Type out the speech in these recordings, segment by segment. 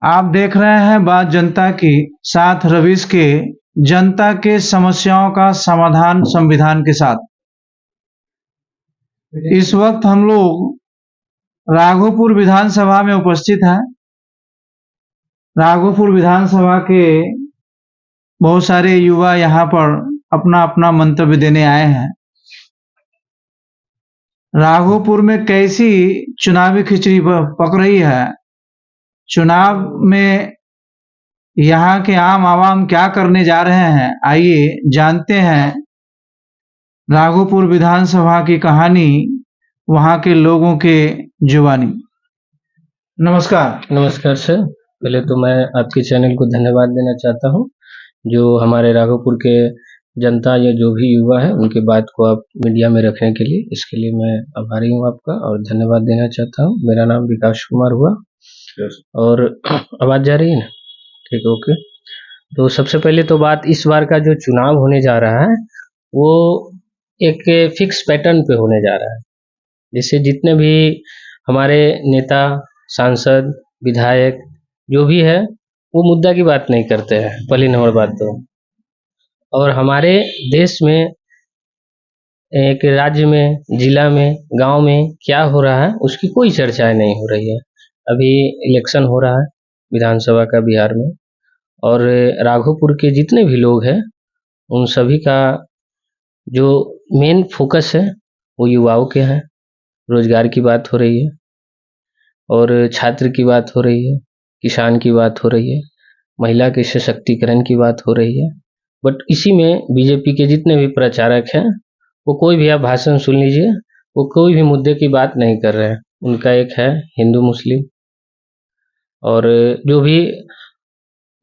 आप देख रहे हैं बात जनता की, साथ रवीश के, जनता के समस्याओं का समाधान संविधान के साथ। इस वक्त हम लोग राघोपुर विधानसभा में उपस्थित हैं। राघोपुर विधानसभा के बहुत सारे युवा यहाँ पर अपना अपना मंतव्य देने आए हैं। राघोपुर में कैसी चुनावी खिचड़ी पक रही है, चुनाव में यहाँ के आम आवाम क्या करने जा रहे हैं, आइए जानते हैं राघोपुर विधानसभा की कहानी, वहाँ के लोगों के जुबानी। नमस्कार। नमस्कार सर, पहले तो मैं आपके चैनल को धन्यवाद देना चाहता हूँ जो हमारे राघोपुर के जनता या जो भी युवा है उनके बात को आप मीडिया में रखने के लिए, इसके लिए मैं आभारी हूँ आपका और धन्यवाद देना चाहता हूँ। मेरा नाम विकास कुमार हुआ और आवाज़ जा रही है ना? ठीक, ओके। तो सबसे पहले तो बात इस बार का जो चुनाव होने जा रहा है वो एक फिक्स पैटर्न पे होने जा रहा है। जैसे जितने भी हमारे नेता, सांसद, विधायक जो भी है वो मुद्दा की बात नहीं करते हैं, पहली नंबर बात तो। और हमारे देश में, एक राज्य में, जिला में, गांव में क्या हो रहा है उसकी कोई चर्चाएं नहीं हो रही है। अभी इलेक्शन हो रहा है विधानसभा का बिहार में और राघोपुर के जितने भी लोग हैं उन सभी का जो मेन फोकस है वो युवाओं के हैं। रोजगार की बात हो रही है और छात्र की बात हो रही है, किसान की बात हो रही है, महिला के सशक्तिकरण की बात हो रही है। बट इसी में बीजेपी के जितने भी प्रचारक हैं वो कोई भी आप भाषण सुन लीजिए, वो कोई भी मुद्दे की बात नहीं कर रहे हैं। उनका एक है हिंदू मुस्लिम, और जो भी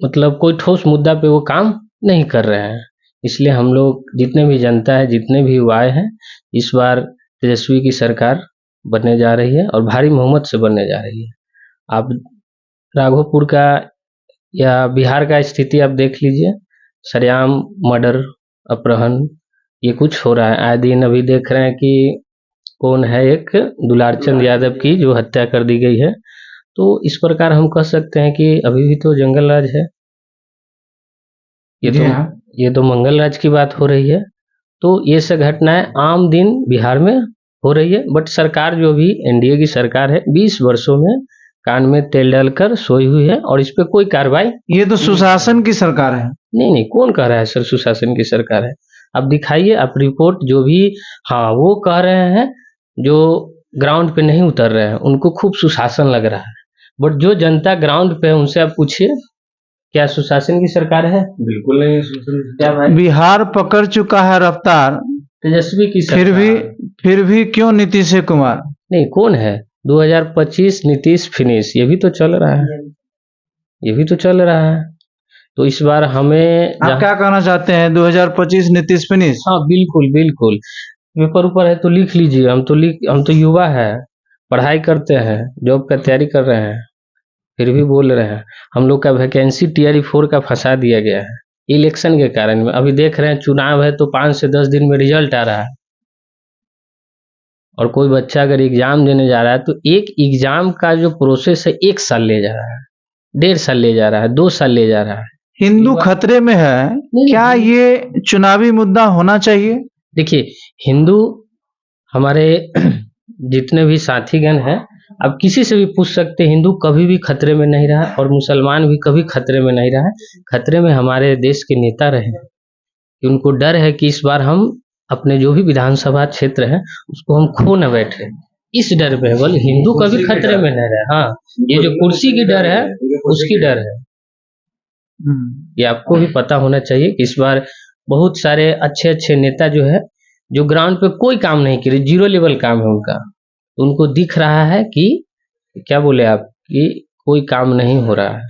मतलब कोई ठोस मुद्दा पे वो काम नहीं कर रहे हैं। इसलिए हम लोग जितने भी जनता है, जितने भी युवाएं हैं, इस बार तेजस्वी की सरकार बनने जा रही है और भारी बहुमत से बनने जा रही है। आप राघोपुर का या बिहार का स्थिति आप देख लीजिए, सरेआम मर्डर, अपहरण ये कुछ हो रहा है। आए दिन अभी देख रहे हैं कि कौन है, एक दुलारचंद यादव की जो हत्या कर दी गई है। तो इस प्रकार हम कह सकते हैं कि अभी भी तो जंगल राज है। ये तो मंगल राज की बात हो रही है। तो ये सब घटनाएं आम दिन बिहार में हो रही है। बट सरकार जो भी एनडीए की सरकार है 20 वर्षों में कान में तेल डालकर सोई हुई है और इस पे कोई कार्रवाई। ये तो सुशासन की सरकार है। नहीं, कौन कह रहा है सर सुशासन की सरकार है? आप दिखाइए, आप रिपोर्ट जो भी, हाँ वो कह रहे हैं जो ग्राउंड पे नहीं उतर रहे हैं उनको खूब सुशासन लग रहा है। बट जो जनता ग्राउंड पे है उनसे आप पूछिए, क्या सुशासन की सरकार है? बिल्कुल नहीं। क्या भाई? बिहार पकड़ चुका है रफ्तार तेजस्वी की सरकार। फिर भी क्यों नीतीश कुमार? नहीं, कौन है? 2025 नीतीश फिनिश, ये भी तो चल रहा है, ये भी तो चल रहा है। तो इस बार हमें आप क्या कहना चाहते हैं? 2025 नीतीश फिनिश? हाँ बिल्कुल बिल्कुल, पेपर ऊपर है तो लिख लीजिए। हम तो युवा है, पढ़ाई करते हैं, जॉब का तैयारी कर रहे हैं, फिर भी बोल रहे हैं। हम लोग का वैकेंसी टीआरई 4 का फंसा दिया गया है इलेक्शन के कारण में। अभी देख रहे हैं चुनाव है तो 5 से 10 दिन में रिजल्ट आ रहा है, और कोई बच्चा अगर एग्जाम देने जा रहा है तो एक एग्जाम का जो प्रोसेस है 1 साल ले जा रहा है, 1.5 साल ले जा रहा है, 2 साल ले जा रहा है। हिंदू खतरे में है, क्या ये चुनावी मुद्दा होना चाहिए? देखिए, हिंदू हमारे जितने भी साथीगण हैं, अब किसी से भी पूछ सकते हैं, हिंदू कभी भी खतरे में नहीं रहा और मुसलमान भी कभी खतरे में नहीं रहा। खतरे में हमारे देश के नेता रहे, कि उनको डर है कि इस बार हम अपने जो भी विधानसभा क्षेत्र है उसको हम खो न बैठे, इस डर में। बोल हिंदू कभी खतरे में नहीं रहे। हाँ, ये जो कुर्सी की डर है उसकी डर है। ये आपको भी पता होना चाहिए कि इस बार बहुत सारे अच्छे अच्छे नेता जो है, जो ग्राउंड पे कोई काम नहीं करे, 0 लेवल काम है उनका, उनको दिख रहा है कि क्या बोले आप, कि कोई काम नहीं हो रहा है,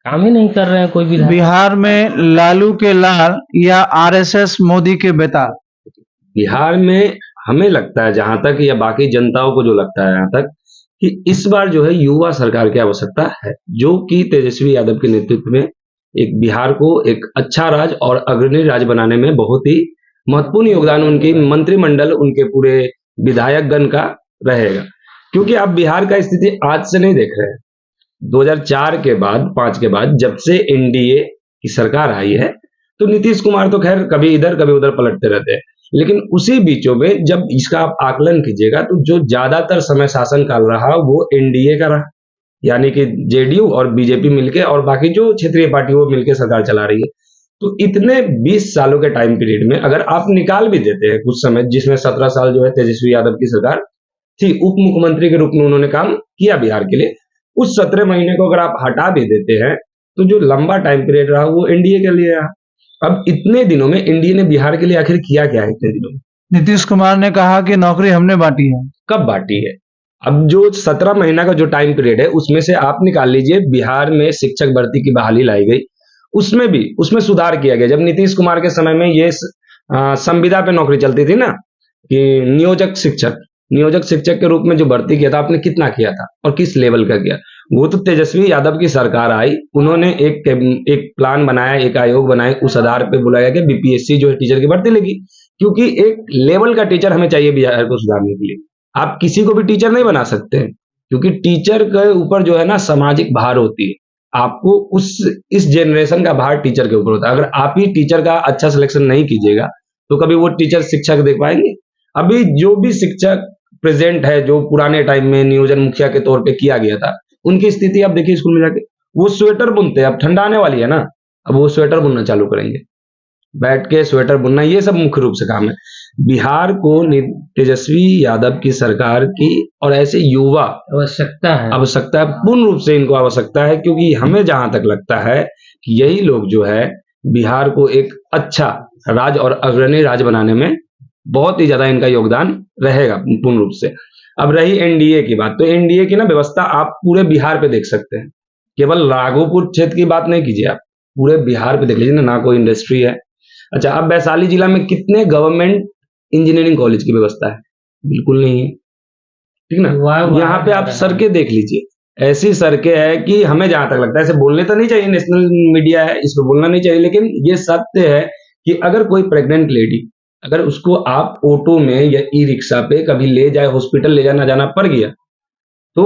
काम ही नहीं कर रहे हैं कोई भी। बिहार में लालू के लाल या आरएसएस मोदी के बेताल? बिहार में हमें लगता है, जहां तक या बाकी जनताओं को जो लगता है यहाँ तक, कि इस बार जो है युवा सरकार की आवश्यकता है, जो कि तेजस्वी यादव के नेतृत्व में एक बिहार को एक अच्छा राज्य और अग्रणी राज्य बनाने में बहुत ही महत्वपूर्ण योगदान उनकी मंत्रिमंडल, उनके पूरे विधायक गण का रहेगा। क्योंकि आप बिहार का स्थिति आज से नहीं देख रहे हैं, 2004 के बाद 5 के बाद जब से एनडीए की सरकार आई है, तो नीतीश कुमार तो खैर कभी इधर कभी उधर पलटते रहते हैं, लेकिन उसी बीचों में जब इसका आप आकलन कीजिएगा तो जो ज्यादातर समय शासन काल रहा वो एनडीए का रहा, यानी कि जेडीयू और बीजेपी मिलके और बाकी जो क्षेत्रीय पार्टी वो मिलके सरकार चला रही है। तो इतने 20 सालों के टाइम पीरियड में अगर आप निकाल भी देते हैं कुछ समय, जिसमें 17 साल जो है तेजस्वी यादव की सरकार थी, उप मुख्यमंत्री के रूप में उन्होंने काम किया बिहार के लिए, उस 17 महीने को अगर आप हटा भी देते हैं तो जो लंबा टाइम पीरियड रहा वो एनडीए के लिए रहा। अब इतने दिनों में एनडीए ने बिहार के लिए आखिर किया क्या है इतने दिनों में? नीतीश कुमार ने कहा कि नौकरी हमने बांटी है। कब बांटी है? अब जो 17 महीना का जो टाइम पीरियड है उसमें से आप निकाल लीजिए, बिहार में शिक्षक भर्ती की बहाली लाई गई, उसमें सुधार किया गया। जब नीतीश कुमार के समय में ये संविदा पे नौकरी चलती थी ना, कि नियोजक शिक्षक के रूप में जो भर्ती किया था, आपने कितना किया था और किस लेवल का किया? वो तो तेजस्वी यादव की सरकार आई, उन्होंने एक प्लान बनाया, एक आयोग बनाए, उस आधार पे बुलाया गया बीपीएससी जो है टीचर की भर्ती लेगी, क्योंकि एक लेवल का टीचर हमें चाहिए बिहार को सुधारने के लिए। आप किसी को भी टीचर नहीं बना सकते हैं, क्योंकि टीचर के ऊपर जो है ना सामाजिक भार होती है, आपको इस जनरेशन का भार टीचर के ऊपर होता है। अगर आप ही टीचर का अच्छा सिलेक्शन नहीं कीजिएगा तो कभी वो टीचर शिक्षक दे पाएंगे? अभी जो भी शिक्षक प्रेजेंट है, जो पुराने टाइम में नियोजन मुखिया के तौर पे किया गया था, उनकी स्थिति आप देखिए स्कूल में जाके, वो स्वेटर बुनते हैं। अब ठंडा आने वाली है ना, अब वो स्वेटर बुनना चालू करेंगे, बैठ के स्वेटर बुनना, ये सब मुख्य रूप से काम है। बिहार को तेजस्वी यादव की सरकार की और ऐसे युवा आवश्यकता है, पूर्ण रूप से इनको आवश्यकता है, क्योंकि हमें जहां तक लगता है कि यही लोग जो है बिहार को एक अच्छा राज्य और अग्रणी राज्य बनाने में बहुत ही ज्यादा इनका योगदान रहेगा पूर्ण रूप से। अब रही एनडीए की बात, तो एनडीए की ना व्यवस्था आप पूरे बिहार पे देख सकते हैं, केवल राघोपुर क्षेत्र की बात नहीं कीजिए, आप पूरे बिहार पे देख लीजिए ना कोई इंडस्ट्री है। अच्छा, अब वैशाली जिला में कितने गवर्नमेंट इंजीनियरिंग कॉलेज की व्यवस्था है? बिल्कुल नहीं है, ठीक ना। यहाँ पे आप सड़कें देख लीजिए, ऐसी सड़कें है कि हमें जहां तक लगता है, ऐसे बोलने तो नहीं चाहिए, नेशनल मीडिया है, इस पर बोलना नहीं चाहिए, लेकिन ये सत्य है कि अगर कोई प्रेग्नेंट लेडी, अगर उसको आप ऑटो में या ई रिक्शा पे कभी ले जाए, हॉस्पिटल ले जाना जाना पड़ गया, तो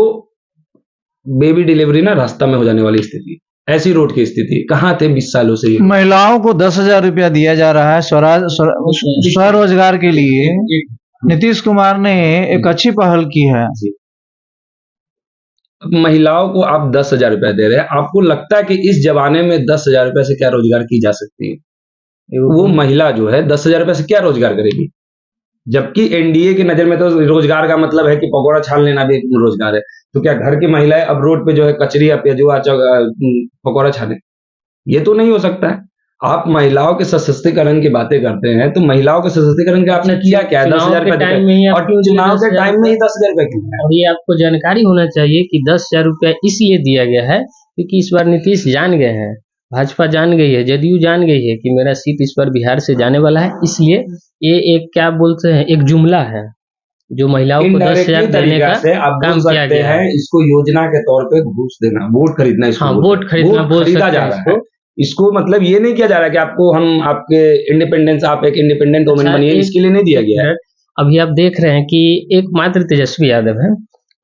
बेबी डिलीवरी ना रास्ता में हो जाने वाली स्थिति, ऐसी रोड की स्थिति कहाँ थे 20 सालों से? ये महिलाओं को 10,000 रुपया दिया जा रहा है स्वरोजगार के लिए। नीतीश कुमार ने एक अच्छी पहल की है। अब महिलाओं को आप 10,000 रुपया दे रहे हैं, आपको लगता है कि इस जमाने में 10,000 रुपये से क्या रोजगार की जा सकती है? वो महिला जो है 10,000 रुपये से क्या रोजगार करेगी? जबकि एनडीए की नजर में तो रोजगार का मतलब है कि पकौड़ा छान लेना भी एक रोजगार है। तो क्या घर की महिलाएं अब रोड पे जो है कचरी या प्याजुआ पकौड़ा छाने? ये तो नहीं हो सकता है। आप महिलाओं के सशक्तिकरण की बातें करते हैं, तो महिलाओं के सशक्तिकरण का आपने किया क्या? 10,000 रुपए और चुनाव के टाइम में ही 10,000 रुपए किया। और ये आपको जानकारी होना चाहिए कि 10,000 रुपया इसलिए दिया गया है क्योंकि इस बार नीतीश जान गए हैं, भाजपा जान गई है, जदयू जान गई है कि मेरा सीट इस बार बिहार से जाने वाला है, इसलिए ये एक क्या बोलते हैं, एक जुमला है जो महिलाओं को 10,000 देने का काम किया गया है। इसको योजना के तौर पे घूस देना, वोट खरीदना, इसको वोट खरीदना बोल खरीदा जा रहा है। इसको मतलब ये नहीं किया जा रहा कि आपको हम आपके इंडिपेंडेंस, आप एक इंडिपेंडेंट वुमेन बनिए, इसके लिए नहीं दिया गया है। अभी आप देख रहे हैं कि एकमात्र तेजस्वी यादव है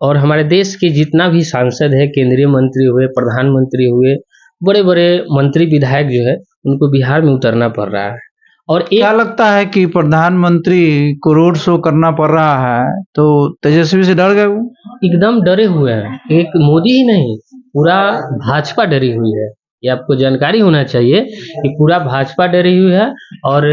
और हमारे देश के जितना भी सांसद है, केंद्रीय मंत्री हुए, प्रधानमंत्री हुए, बड़े बड़े मंत्री विधायक जो है उनको बिहार में उतरना पड़ रहा है। और क्या लगता है कि प्रधानमंत्री को रोड शो करना पड़ रहा है तो तेजस्वी से डर गए? वो एकदम डरे हुए हैं, एक मोदी ही नहीं पूरा भाजपा डरी हुई है। ये आपको जानकारी होना चाहिए कि पूरा भाजपा डरी हुई है और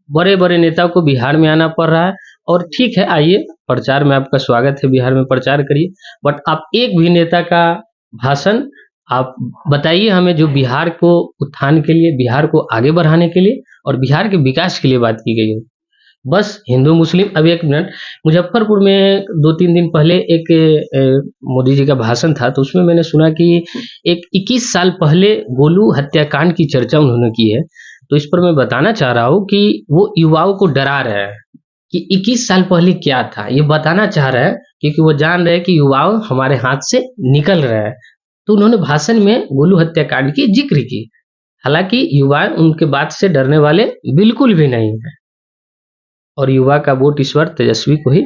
बड़े बड़े नेताओं को बिहार में आना पड़ रहा है। और ठीक है, आइए प्रचार में आपका स्वागत है, बिहार में प्रचार करिए, बट आप एक भी नेता का भाषण आप बताइए हमें जो बिहार को उत्थान के लिए, बिहार को आगे बढ़ाने के लिए और बिहार के विकास के लिए बात की गई हो। बस हिंदू मुस्लिम। अब एक मिनट, मुजफ्फरपुर में 2-3 दिन पहले एक मोदी जी का भाषण था, तो उसमें मैंने सुना कि एक 21 साल पहले गोलू हत्याकांड की चर्चा उन्होंने की है। तो इस पर मैं बताना चाह रहा हूँ कि वो युवाओं को डरा रहे हैं कि 21 साल पहले क्या था, ये बताना चाह रहे हैं, क्योंकि वो जान रहे हैं कि युवाओं हमारे हाथ से निकल रहे हैं। तो उन्होंने भाषण में गोलू हत्याकांड की जिक्र की, हालांकि युवा उनके बात से डरने वाले बिल्कुल भी नहीं है और युवा का वोट इस बार तेजस्वी को ही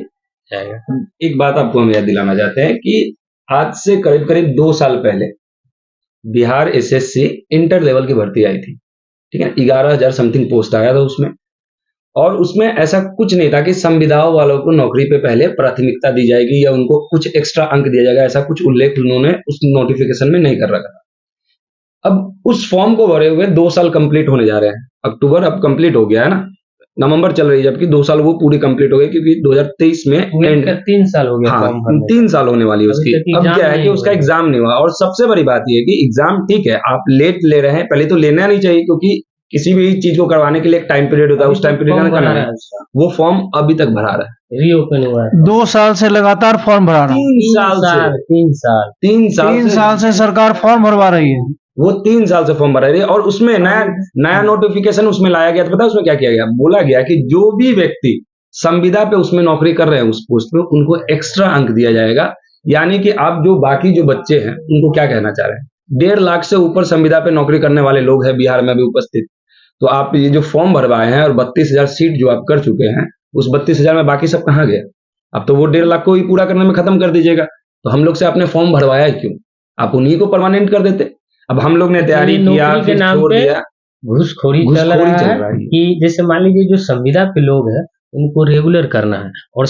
जाएगा। एक बात आपको हम याद दिलाना चाहते हैं कि आज से करीब करीब 2 साल पहले बिहार एसएससी इंटर लेवल की भर्ती आई थी, ठीक है, 11,000 समथिंग पोस्ट आया था उसमें। और उसमें ऐसा कुछ नहीं था कि संविदाओं वालों को नौकरी पे पहले प्राथमिकता दी जाएगी या उनको कुछ एक्स्ट्रा अंक दिया जाएगा, ऐसा कुछ उल्लेख उन्होंने उस नोटिफिकेशन में नहीं कर रखा था। अब उस फॉर्म को भरे हुए 2 साल कंप्लीट होने जा रहे हैं। अक्टूबर अब कंप्लीट हो गया है ना, नवंबर चल रही है, जबकि 2 साल वो पूरी कंप्लीट हो गई, क्योंकि 2023 में एंड 3 साल हो गया हाँ फॉर्म भरने 3 साल होने वाली है उसकी। अभी तक अब एग्जाम क्या है नहीं कि उसका हुआ। एग्जाम नहीं हुआ। और सबसे बड़ी बात यह है कि एग्जाम ठीक है, आप लेट ले रहे हैं, पहले तो लेना नहीं चाहिए, क्योंकि किसी भी चीज को करवाने के लिए एक टाइम पीरियड होता है, उस टाइम पीरियड फॉर्म में करना भरा है। है उसका, वो फॉर्म अभी तक भरा रहा है, रीओपन हुआ है 2 साल से लगातार फॉर्म भरा रहा हूँ। 3 साल से 3 साल 3 3 साल साल से सरकार फॉर्म भरवा रही है। वो 3 साल से फॉर्म भरा रही है। और उसमें नया नोटिफिकेशन उसमें लाया गया, तो पता है उसमें क्या किया गया? बोला गया कि जो भी व्यक्ति संविदा पे उसमें नौकरी कर रहे हैं उस पोस्ट पे, उनको एक्स्ट्रा अंक दिया जाएगा। यानी कि आप जो बाकी जो बच्चे हैं उनको क्या कहना चाह रहे हैं, 1.5 लाख से ऊपर संविदा पे नौकरी करने वाले लोग हैं बिहार में अभी उपस्थित। तो आप ये जो फॉर्म भरवाए हैं और 32,000 सीट जो आप कर चुके हैं, उस 32,000 में बाकी सब कहाँ गए? अब तो वो 1.5 लाख को ही पूरा करने में खत्म कर दीजिएगा। तो हम लोग से आपने फॉर्म भरवाया क्यों? आप उन्हीं को परमानेंट कर देते। अब हम लोग ने तैयारी किया, नौकरी के फिर नाम छोड़ पे दिया। घूसखोरी चल रहा है कि जैसे मान लीजिए जो संविदा पे लोग हैं उनको रेगुलर करना है और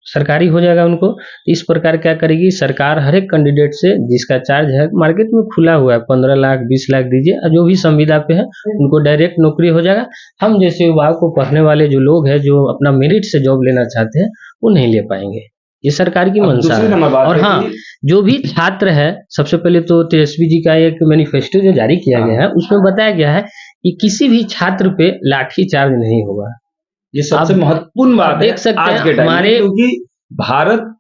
सरकारी हो जाएगा उनको। इस प्रकार क्या करेगी सरकार, हर एक कैंडिडेट से जिसका चार्ज है मार्केट में खुला हुआ है 15 लाख 20 लाख दीजिए, और जो भी संविदा पे है उनको डायरेक्ट नौकरी हो जाएगा। हम जैसे युवाओं को पढ़ने वाले जो लोग हैं जो अपना मेरिट से जॉब लेना चाहते हैं वो नहीं ले पाएंगे। ये सरकार की मंशा है। और हाँ, जो भी छात्र है, सबसे पहले तो तेजस्वी जी का एक मैनिफेस्टो जो जारी किया गया है उसमें बताया गया है कि किसी भी छात्र पे लाठी चार्ज नहीं होगा। ये सबसे महत्वपूर्ण बात देख सकते आज हैं के टाइम हमारे, में, क्योंकि भारत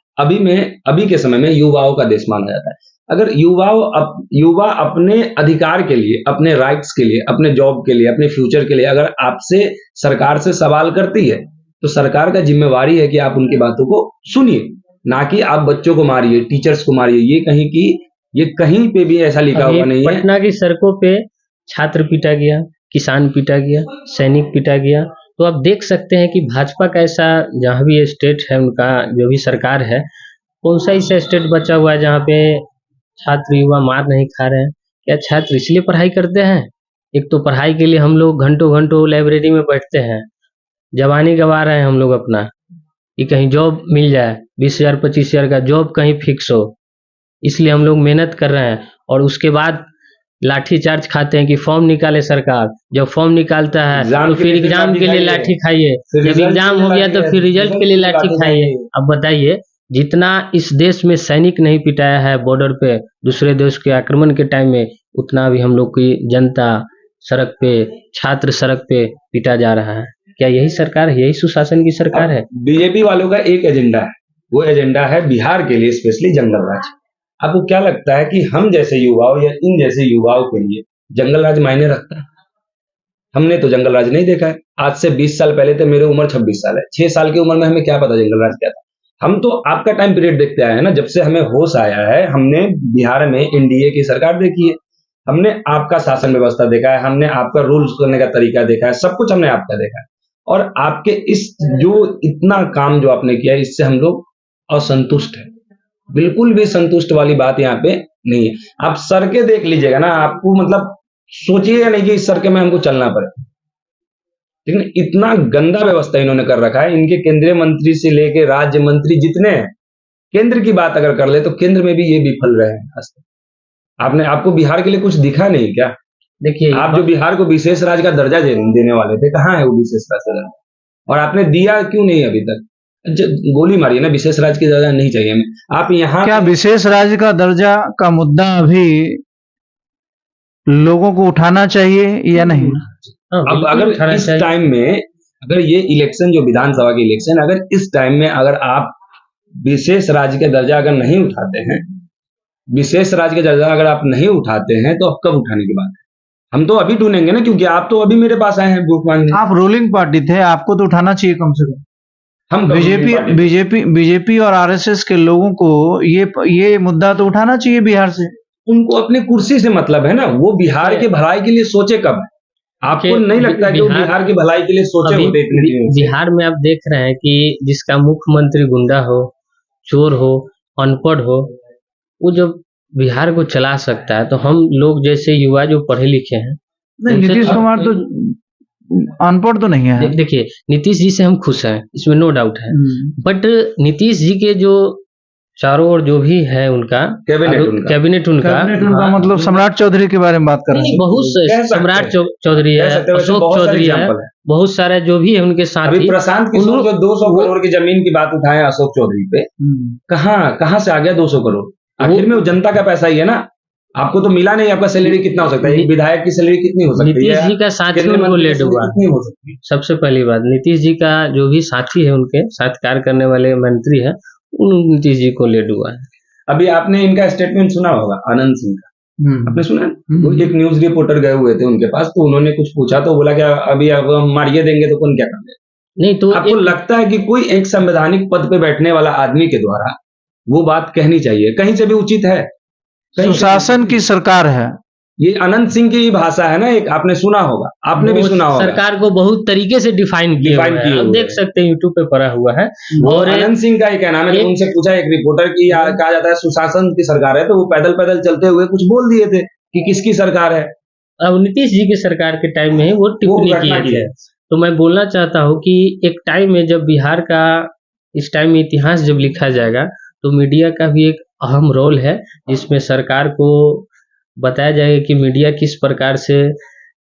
अभी के समय में युवाओं का देश माना जाता है। अगर युवा अपने अधिकार के लिए, अपने राइट्स के लिए, अपने जॉब के लिए, अपने फ्यूचर के लिए अगर आपसे सरकार से सवाल करती है, तो सरकार का जिम्मेवारी है कि आप उनकी बातों को सुनिए, ना कि आप बच्चों को मारिए, टीचर्स को मारिए। ये कहीं पे भी ऐसा लिखा हुआ नहीं है। पटना की सड़कों पे छात्र पीटा गया, किसान पीटा गया, सैनिक पीटा गया। तो आप देख सकते हैं कि भाजपा का ऐसा, जहाँ भी स्टेट है उनका जो भी सरकार है, कौन सा ऐसा स्टेट बचा हुआ है जहाँ पे छात्र युवा मार नहीं खा रहे हैं? क्या छात्र इसलिए पढ़ाई करते हैं? एक तो पढ़ाई के लिए हम लोग घंटों घंटों लाइब्रेरी में बैठते हैं, जवानी गंवा रहे हैं हम लोग अपना, कि कहीं जॉब मिल जाए, 20,000 25,000 का जॉब कहीं फिक्स हो, इसलिए हम लोग मेहनत कर रहे हैं। और उसके बाद लाठी चार्ज खाते हैं कि फॉर्म निकाले सरकार। जब फॉर्म निकालता है तो फिर एग्जाम के लिए लाठी खाइए, जब एग्जाम हो गया तो फिर रिजल्ट के लिए लाठी खाइए। अब बताइए, जितना इस देश में सैनिक नहीं पिटाया है बॉर्डर पे दूसरे देश के आक्रमण के टाइम में, उतना भी हम लोग की जनता सड़क पे, छात्र सड़क पे पिटा जा रहा है। क्या यही सरकार है? यही सुशासन की सरकार है? बीजेपी वालों का एक एजेंडा है, वो एजेंडा है बिहार के लिए स्पेशली जंगल राज। आपको क्या लगता है कि हम जैसे युवाओं या इन जैसे युवाओं के लिए जंगल राज मायने रखता है? हमने तो जंगल राज नहीं देखा है। आज से 20 साल पहले थे, मेरी उम्र 26 साल है। 6 साल की उम्र में हमें क्या पता जंगल राज क्या था? हम तो आपका टाइम पीरियड देखते आए हैं ना, जब से हमें होश आया है। हमने बिहार में एनडीए की सरकार देखी है, हमने आपका शासन व्यवस्था देखा है, हमने आपका रूल्स करने का तरीका देखा है, सब कुछ हमने आपका देखा है। और आपके इस जो इतना काम जो आपने किया है, इससे हम लोग असंतुष्ट है। बिल्कुल भी संतुष्ट वाली बात यहाँ पे नहीं है। आप सड़कें देख लीजिएगा ना, आपको मतलब सोचिएगा नहीं कि इस सड़क में हमको चलना पड़े। लेकिन इतना गंदा व्यवस्था इन्होंने कर रखा है। इनके केंद्रीय मंत्री से लेके राज्य मंत्री जितने हैं, केंद्र की बात अगर कर ले तो केंद्र में भी ये विफल रहे हैं। आपको बिहार के लिए कुछ दिखा नहीं क्या? देखिए, आप जो बिहार को विशेष राज्य का दर्जा देने वाले थे, कहाँ है वो विशेष राज्य का दर्जा? और आपने दिया क्यों नहीं अभी तक? गोली मारिए ना, विशेष राज्य की दर्जा नहीं चाहिए हमें। आप यहाँ क्या विशेष राज्य का दर्जा का मुद्दा अभी लोगों को उठाना चाहिए या नहीं? अब अगर इस टाइम में, अगर ये इलेक्शन जो विधानसभा की इलेक्शन, अगर इस टाइम में अगर आप विशेष राज्य का दर्जा अगर नहीं उठाते हैं, विशेष राज्य का दर्जा अगर आप नहीं उठाते हैं, तो अब कब उठाने की बात है? हम तो अभी ढूंढेंगे ना, क्योंकि आप तो अभी मेरे पास आए हैं वोट मांगने। आप रूलिंग पार्टी थे, आपको तो उठाना चाहिए कम से कम। हम बीजेपी और आरएसएस के लोगों को ये मुद्दा तो उठाना चाहिए बिहार से। उनको अपने कुर्सी से मतलब है ना, वो बिहार के भलाई के लिए सोचे कब है? आपको नहीं लगता कि वो बिहार की भलाई के लिए सोचे होते इतने दिनों से? बिहार में आप देख रहे हैं कि जिसका मुख्यमंत्री गुंडा हो, चोर हो, अनपढ़ हो, वो जब बिहार को चला सकता है, तो हम लोग जैसे युवा जो पढ़े लिखे हैं, नहीं, उनसे नीतीश कुमार तो अनपढ़ तो नहीं है। देखिए, नीतीश जी से हम खुश हैं, इसमें नो डाउट है। बट नीतीश जी के जो चारों ओर जो भी है उनका कैबिनेट कैबिनेट उनका मतलब सम्राट चौधरी के बारे में बात कर रहे हैं। बहुत सम्राट चौधरी है, अशोक चौधरी है, बहुत सारे जो भी है उनके साथ अभी प्रशांत किशोर जो 200 करोड़ की जमीन की बात उठाए अशोक चौधरी पे, कहाँ से आ गया 200 करोड़? आखिर में वो जनता का पैसा ही है ना। आपको तो मिला नहीं, आपका सैलरी कितना हो सकता है? एक विधायक की सैलरी कितनी हो सकती है? नीतीश जी का साथी उनको ले डूबा। सबसे पहली बात, नीतीश जी का जो भी साथी है, उनके साथ कार्य करने वाले मंत्री है, उन नीतीश जी को ले डूबा है। अभी आपने इनका स्टेटमेंट सुना होगा, आनंद सिंह का, आपने सुना? वो एक न्यूज रिपोर्टर गए हुए थे उनके पास, तो उन्होंने कुछ पूछा तो बोला कि अभी अब हम मारिए देंगे तो कौन क्या कर देगा? नहीं तो आपको लगता है कि कोई एक संवैधानिक पद पे बैठने वाला आदमी के द्वारा वो बात कहनी चाहिए? कहीं से भी उचित है? सुशासन की सरकार है ये अनंत सिंह की भाषा है ना, एक आपने सुना होगा, आपने भी सुना होगा। सरकार को बहुत तरीके से डिफाइन किए हुए हैं, देख सकते हैं यूट्यूब पे पड़ा हुआ है। और अनंत सिंह का ही कहना है, मैंने उनसे पूछा एक रिपोर्टर की, कहा जाता है सुशासन की सरकार है, तो वो पैदल पैदल चलते हुए कुछ बोल दिए थे कि किसकी सरकार है। अब नीतीश जी की सरकार के टाइम में ही वो टिप्पणी किए थे। तो मैं बोलना चाहता हूँ कि एक टाइम में जब बिहार का, इस टाइम में इतिहास जब लिखा जाएगा, तो मीडिया का भी एक अहम रोल है, जिसमें सरकार को बताया जाएगा कि मीडिया किस प्रकार से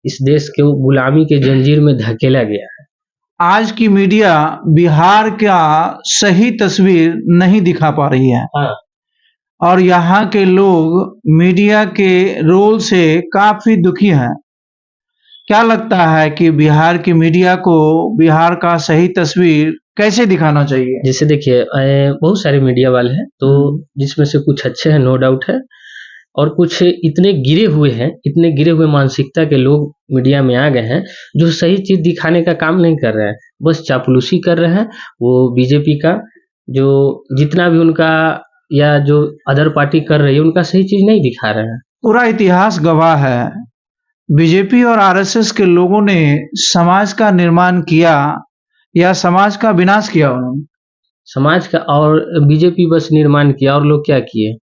इस देश के गुलामी के जंजीर में धकेला गया है। आज की मीडिया बिहार का सही तस्वीर नहीं दिखा पा रही है। हाँ। और यहाँ के लोग मीडिया के रोल से काफी दुखी हैं। क्या लगता है कि बिहार की मीडिया को बिहार का सही तस्वीर कैसे दिखाना चाहिए? जैसे देखिए, बहुत सारे मीडिया वाले हैं, तो जिसमें से कुछ अच्छे हैं, नो डाउट है, और कुछ इतने गिरे हुए मानसिकता के लोग मीडिया में आ गए हैं, जो सही चीज दिखाने का काम नहीं कर रहे हैं, बस चापलूसी कर रहे हैं। वो बीजेपी का जो जितना भी उनका या जो अदर पार्टी कर रही है, उनका सही चीज नहीं दिखा रहे हैं। पूरा इतिहास गवाह है, बीजेपी और आरएसएस के लोगों ने समाज का निर्माण किया या समाज का विनाश किया? उन्होंने समाज का, और बीजेपी बस निर्माण किया, और लोग क्या किए?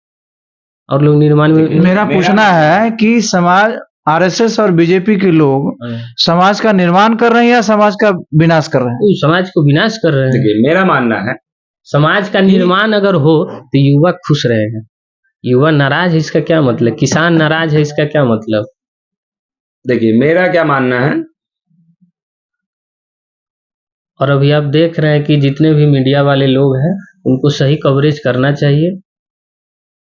और लोग निर्माण में, मेरा पूछना है कि समाज, आरएसएस और बीजेपी के लोग समाज का निर्माण कर रहे हैं या समाज का विनाश कर रहे हैं? समाज को विनाश कर रहे हैं। देखिए, मेरा मानना है समाज का निर्माण अगर हो तो युवा खुश रहेगा। युवा नाराज है, इसका क्या मतलब? किसान नाराज है, इसका क्या मतलब? देखिए, मेरा क्या मानना है, और अभी आप देख रहे हैं कि जितने भी मीडिया वाले लोग हैं, उनको सही कवरेज करना चाहिए।